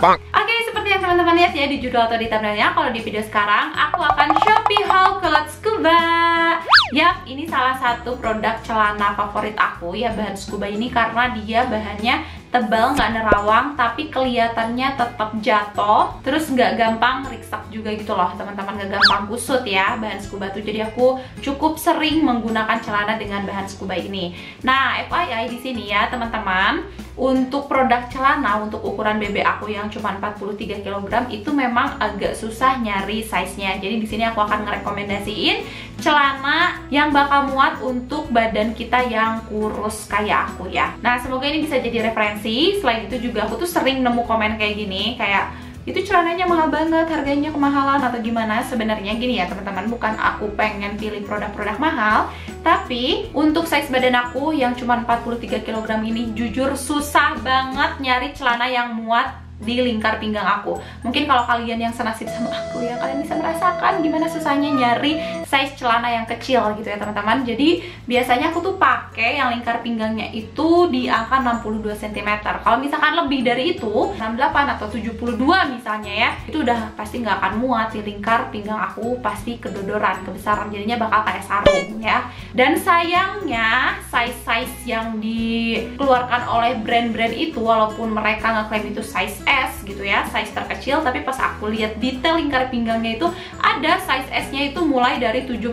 Oke, seperti yang teman-teman lihat ya di judul atau di thumbnailnya, kalau di video sekarang aku akan Shopee haul cloth scuba. Yap, ini salah satu produk celana favorit aku ya, bahan scuba ini, karena dia bahannya tebal, nggak nerawang, tapi kelihatannya tetap jatuh, terus nggak gampang riksek juga gitu loh teman-teman, nggak gampang kusut ya bahan scuba tuh. Jadi aku cukup sering menggunakan celana dengan bahan scuba ini. Nah, FYI di sini ya teman-teman, untuk produk celana untuk ukuran BB aku yang cuma 43 kg itu memang agak susah nyari size-nya. Jadi di sini aku akan ngerekomendasiin celana yang bakal muat untuk badan kita yang kurus kayak aku ya. Nah, semoga ini bisa jadi referensi. Selain itu juga aku tuh sering nemu komen kayak gini, kayak itu celananya mahal banget, harganya kemahalan atau gimana. Sebenarnya gini ya teman-teman, bukan aku pengen pilih produk-produk mahal, tapi untuk size badan aku yang cuma 43 kg ini jujur susah banget nyari celana yang muat di lingkar pinggang aku. Mungkin kalau kalian yang senasib sama aku ya, kalian bisa merasakan gimana susahnya nyari size celana yang kecil gitu ya teman-teman. Jadi biasanya aku tuh pakai yang lingkar pinggangnya itu di angka 62 cm. Kalau misalkan lebih dari itu, 68 atau 72 misalnya ya, itu udah pasti nggak akan muat di lingkar pinggang aku, pasti kedodoran, kebesaran, jadinya bakal kayak sarung ya. Dan sayangnya size-size yang dikeluarkan oleh brand-brand itu, walaupun mereka ngeklaim itu size S gitu ya, size terkecil, tapi pas aku lihat detail lingkar pinggangnya itu ada size S-nya itu mulai dari 72.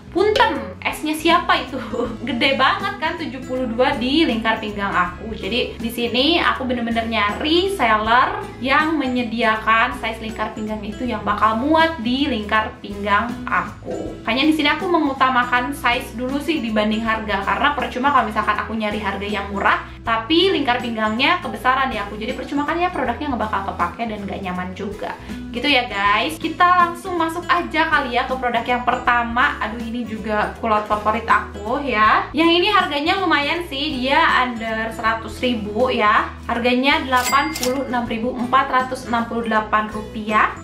Punten, S-nya siapa itu? Gede banget kan 72 di lingkar pinggang aku. Jadi di sini aku bener-bener nyari seller yang menyediakan size lingkar pinggang itu yang bakal muat di lingkar pinggang aku. Hanya di sini aku mengutamakan size dulu sih dibanding harga, karena percuma kalau misalkan aku nyari harga yang murah tapi lingkar pinggangnya kebesaran ya aku. Jadi percuma kan ya, produknya nggak bakal kepake dan nggak nyaman juga. Gitu ya guys. Kita langsung masuk aja kali ya ke produk yang pertama. Aduh, ini juga kulot favorit aku ya. Yang ini harganya lumayan sih, dia under 100.000 ya. Harganya Rp86.468.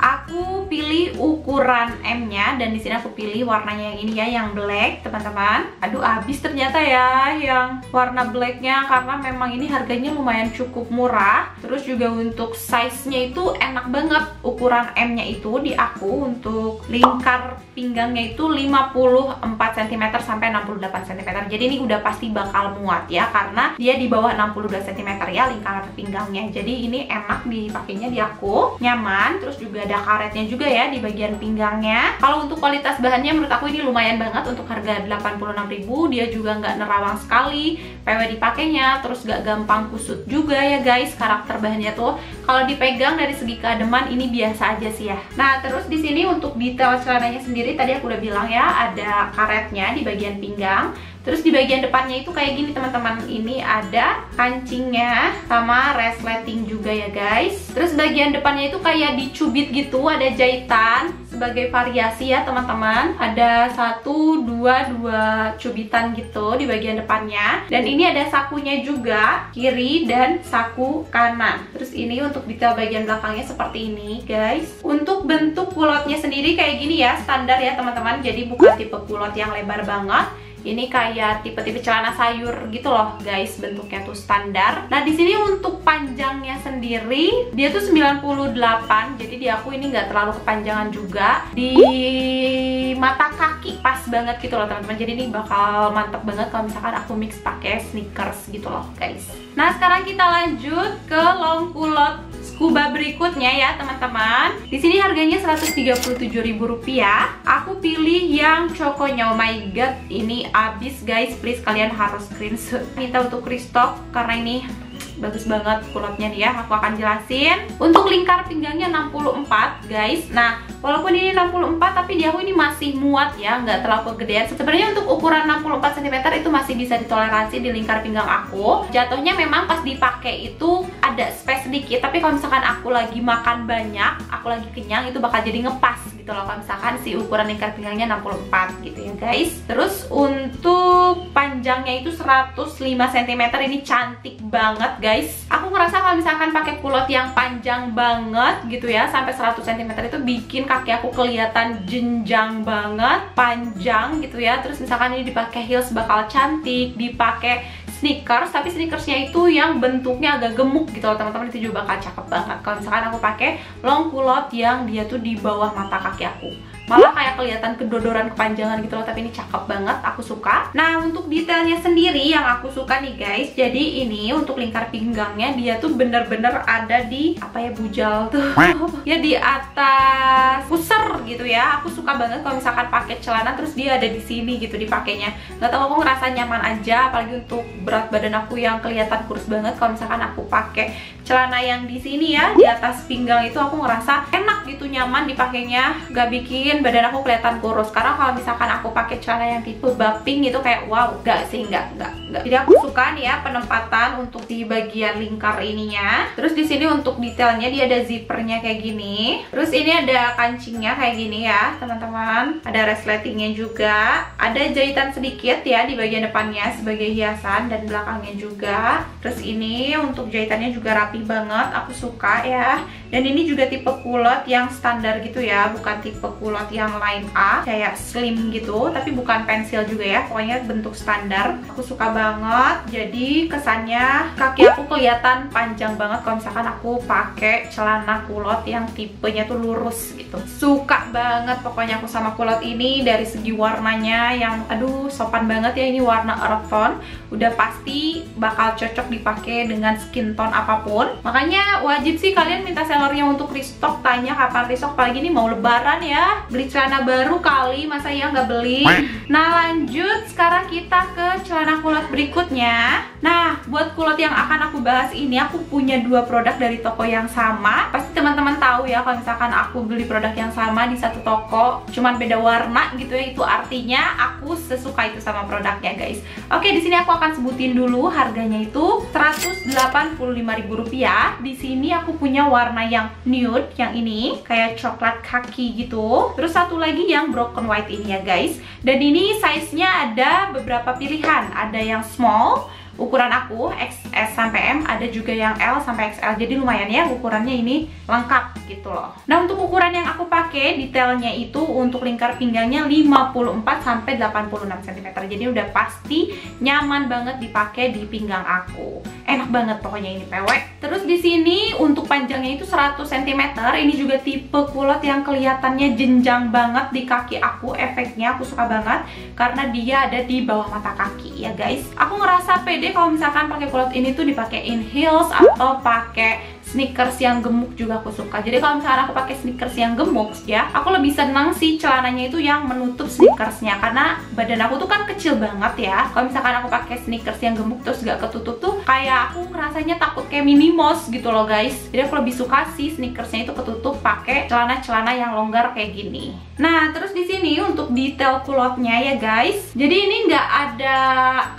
Aku pilih ukuran M-nya dan di sini aku pilih warnanya yang ini ya, yang black teman-teman. Aduh, habis ternyata ya yang warna blacknya, karena memang ini harganya lumayan cukup murah. Terus juga untuk size-nya itu enak banget. Ukuran M-nya itu di aku untuk lingkar pinggangnya itu 54 cm sampai 68 cm. Jadi ini udah pasti bakal muat ya, karena dia di bawah 62 cm ya lingkar pinggangnya. Jadi ini enak dipakainya di aku, nyaman. Terus juga ada karetnya juga ya di bagian pinggangnya. Kalau untuk kualitas bahannya menurut aku ini lumayan banget untuk harga 86.000. Dia juga nggak nerawang sekali, PW dipakainya, terus nggak gampang kusut juga ya guys. Karakter bahannya tuh kalau dipegang dari segi keademan ini biasa aja sih ya. Nah, terus di sini untuk detail celananya sendiri tadi aku udah bilang ya, ada karetnya di bagian pinggang. Terus di bagian depannya itu kayak gini teman-teman, ini ada kancingnya sama resleting juga ya guys. Terus bagian depannya itu kayak dicubit gitu, ada jahitan sebagai variasi ya teman-teman. Ada 1, 2 cubitan gitu di bagian depannya. Dan ini ada sakunya juga, kiri dan saku kanan. Terus ini untuk detail bagian belakangnya seperti ini guys. Untuk bentuk kulotnya sendiri kayak gini ya, standar ya teman-teman. Jadi bukan tipe kulot yang lebar banget. Ini kayak tipe-tipe celana sayur gitu loh guys, bentuknya tuh standar. Nah, di sini untuk panjangnya sendiri dia tuh 98. Jadi di aku ini nggak terlalu kepanjangan juga. Di mata kaki pas banget gitu loh teman-teman. Jadi ini bakal mantep banget kalau misalkan aku mix pakai sneakers gitu loh guys. Nah, sekarang kita lanjut ke long kulot scuba berikutnya ya teman-teman. Di sini harganya Rp137.000. Aku pilih yang cokonya. Oh my god, ini abis guys, please kalian harus screenshot. Minta untuk restock karena ini bagus banget kulotnya nih ya. Aku akan jelasin. Untuk lingkar pinggangnya 64 guys. Nah, walaupun ini 64 tapi di aku ini masih muat ya, nggak terlalu kegedean. Sebenarnya untuk ukuran 64 cm itu masih bisa ditoleransi di lingkar pinggang aku. Jatuhnya memang pas dipakai itu ada space sedikit, tapi kalau misalkan aku lagi makan banyak, aku lagi kenyang, itu bakal jadi ngepas gitu loh kalau misalkan si ukuran lingkar pinggangnya 64 gitu ya guys. Terus untuk panjangnya itu 105 cm, ini cantik banget guys. Aku ngerasa kalau misalkan pakai kulot yang panjang banget gitu ya, sampai 100 cm itu bikin kaki aku kelihatan jenjang banget, panjang gitu ya. Terus misalkan ini dipakai heels bakal cantik, dipakai sneakers, tapi sneakersnya itu yang bentuknya agak gemuk gitu loh teman-teman, itu juga bakal cakep banget. Kalau misalkan aku pakai long kulot yang dia tuh di bawah mata kaki aku, malah kayak kelihatan kedodoran kepanjangan gitu loh, tapi ini cakep banget, aku suka. Nah, untuk detailnya sendiri yang aku suka nih guys, jadi ini untuk lingkar pinggangnya dia tuh bener-bener ada di apa ya, bujal tuh ya, di atas pusar gitu ya. Aku suka banget kalau misalkan pakai celana terus dia ada di sini gitu dipakainya. Nggak tahu, aku ngerasa nyaman aja, apalagi untuk berat badan aku yang kelihatan kurus banget. Kalau misalkan aku pakai celana yang di sini ya, di atas pinggang itu, aku ngerasa enak gitu, nyaman dipakainya, nggak bikin badan aku kelihatan kurus. Karena kalau misalkan aku pakai celana yang tipe bumping itu kayak wow, nggak sih, nggak. Jadi aku suka nih ya penempatan untuk di bagian lingkar ininya. Terus di sini untuk detailnya dia ada zippernya kayak gini. Terus ini ada kancingnya kayak gini ya teman-teman. Ada resletingnya juga. Ada jahitan sedikit ya di bagian depannya sebagai hiasan dan belakangnya juga. Terus ini untuk jahitannya juga rapi banget, aku suka ya. Dan ini juga tipe kulot yang standar gitu ya, bukan tipe kulot yang line A kayak slim gitu, tapi bukan pensil juga ya, pokoknya bentuk standar. Aku suka banget, jadi kesannya kaki aku kelihatan panjang banget kalau misalkan aku pakai celana kulot yang tipenya tuh lurus gitu. Suka banget pokoknya aku sama kulot ini. Dari segi warnanya yang aduh sopan banget ya, ini warna earth tone, udah pasti bakal cocok dipakai dengan skin tone apapun. Makanya wajib sih kalian minta sellernya untuk restock, tanya kapan restock, apalagi ini mau lebaran ya, beli celana baru kali, masa ya nggak beli. Nah, lanjut sekarang kita ke celana kulot berikutnya. Nah, buat kulot yang akan aku bahas ini, aku punya dua produk dari toko yang sama. Pasti teman-teman tahu ya kalau misalkan aku beli produk yang sama di satu toko, cuman beda warna gitu ya, itu artinya aku sesuka itu sama produknya guys. Oke, di sini aku akan sebutin dulu harganya itu Rp185.000. Di sini aku punya warna yang nude, yang ini kayak coklat kaki gitu. Terus satu lagi yang broken white ini ya guys. Dan ini size-nya ada beberapa pilihan. Ada yang small, ukuran aku XS sampai M, ada juga yang L sampai XL. Jadi lumayan ya ukurannya ini lengkap gitu loh. Nah, untuk ukuran yang aku pakai detailnya itu untuk lingkar pinggangnya 54 sampai 86 cm. Jadi udah pasti nyaman banget dipakai di pinggang aku. Enak banget pokoknya ini PW. Terus di sini untuk panjangnya itu 100 cm. Ini juga tipe kulot yang kelihatannya jenjang banget di kaki aku. Efeknya aku suka banget karena dia ada di bawah mata kaki ya guys. Aku ngerasa pede kalau misalkan pakai kulot ini tuh dipakein heels atau pakai sneakers yang gemuk juga aku suka. Jadi kalau misalkan aku pakai sneakers yang gemuk ya, aku lebih senang sih celananya itu yang menutup sneakersnya, karena badan aku tuh kan kecil banget ya. Kalau misalkan aku pakai sneakers yang gemuk terus gak ketutup tuh kayak aku rasanya takut kayak Minnie Mouse gitu loh guys. Jadi aku lebih suka sih sneakersnya itu ketutup pakai celana-celana yang longgar kayak gini. Nah, terus di sini untuk detail kulotnya ya guys. Jadi ini nggak ada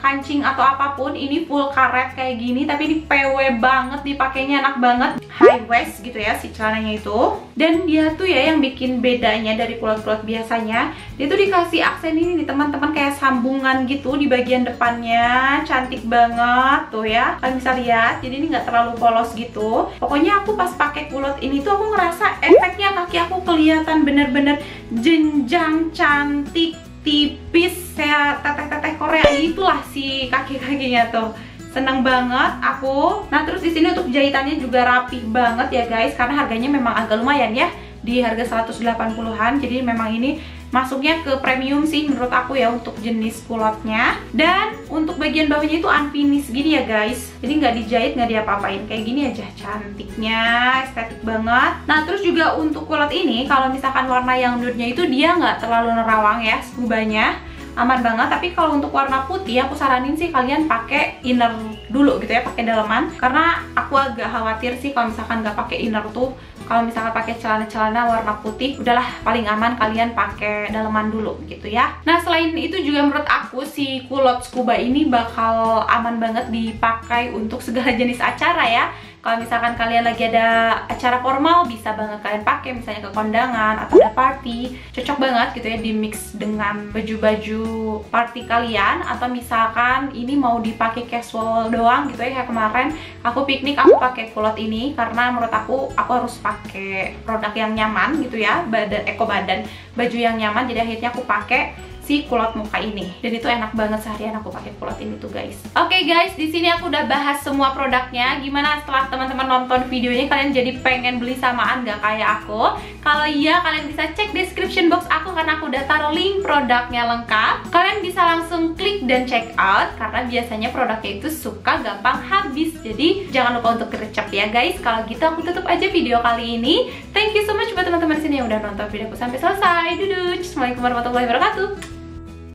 kancing atau apapun, ini full karet kayak gini, tapi ini PW banget dipakainya, enak banget, high waist gitu ya si celananya itu. Dan dia tuh ya yang bikin bedanya dari kulot-kulot biasanya, dia tuh dikasih aksen ini nih teman-teman, kayak sambungan gitu di bagian depannya, cantik banget tuh ya, kalian bisa lihat. Jadi ini nggak terlalu polos gitu. Pokoknya aku pas pakai kulot ini tuh aku ngerasa efeknya kaki aku kelihatan bener-bener jenjang, cantik, tipis, kayak teteh-teteh Korea itulah si kaki-kakinya tuh. Seneng banget aku. Nah, terus di sini untuk jahitannya juga rapi banget ya guys, karena harganya memang agak lumayan ya, di harga 180-an. Jadi memang ini masuknya ke premium sih menurut aku ya untuk jenis kulotnya. Dan untuk bagian bawahnya itu unfinished gini ya guys, jadi nggak dijahit, nggak diapa-apain, kayak gini aja, cantiknya, estetik banget. Nah, terus juga untuk kulot ini kalau misalkan warna yang nude-nya itu dia nggak terlalu nerawang ya skubanya. aman banget. Tapi kalau untuk warna putih aku saranin sih kalian pakai inner dulu gitu ya, pakai daleman, karena aku agak khawatir sih kalau misalkan nggak pakai inner tuh, kalau misalkan pakai celana-celana warna putih, udahlah paling aman kalian pakai daleman dulu gitu ya. Nah selain itu juga menurut aku si kulot scuba ini bakal aman banget dipakai untuk segala jenis acara ya. Kalau misalkan kalian lagi ada acara formal, bisa banget kalian pakai, misalnya ke kondangan atau ada party, cocok banget gitu ya di mix dengan baju-baju party kalian. Atau misalkan ini mau dipakai casual doang gitu ya, kayak kemarin aku piknik aku pakai kulot ini karena menurut aku harus pakai produk yang nyaman gitu ya, eco badan, baju yang nyaman, jadi akhirnya aku pakai si kulot muka ini, dan itu enak banget, seharian aku pakai kulot ini tuh guys. Oke guys, di sini aku udah bahas semua produknya. Gimana setelah teman-teman nonton videonya, kalian jadi pengen beli samaan gak kayak aku? Kalau iya, kalian bisa cek description box aku karena aku udah taruh link produknya lengkap. Kalian bisa langsung klik dan check out karena biasanya produknya itu suka gampang habis. Jadi jangan lupa untuk gercep ya guys. Kalau gitu aku tutup aja video kali ini. Thank you so much buat teman-teman sini yang udah nonton videoku sampai selesai. Assalamualaikum warahmatullahi wabarakatuh.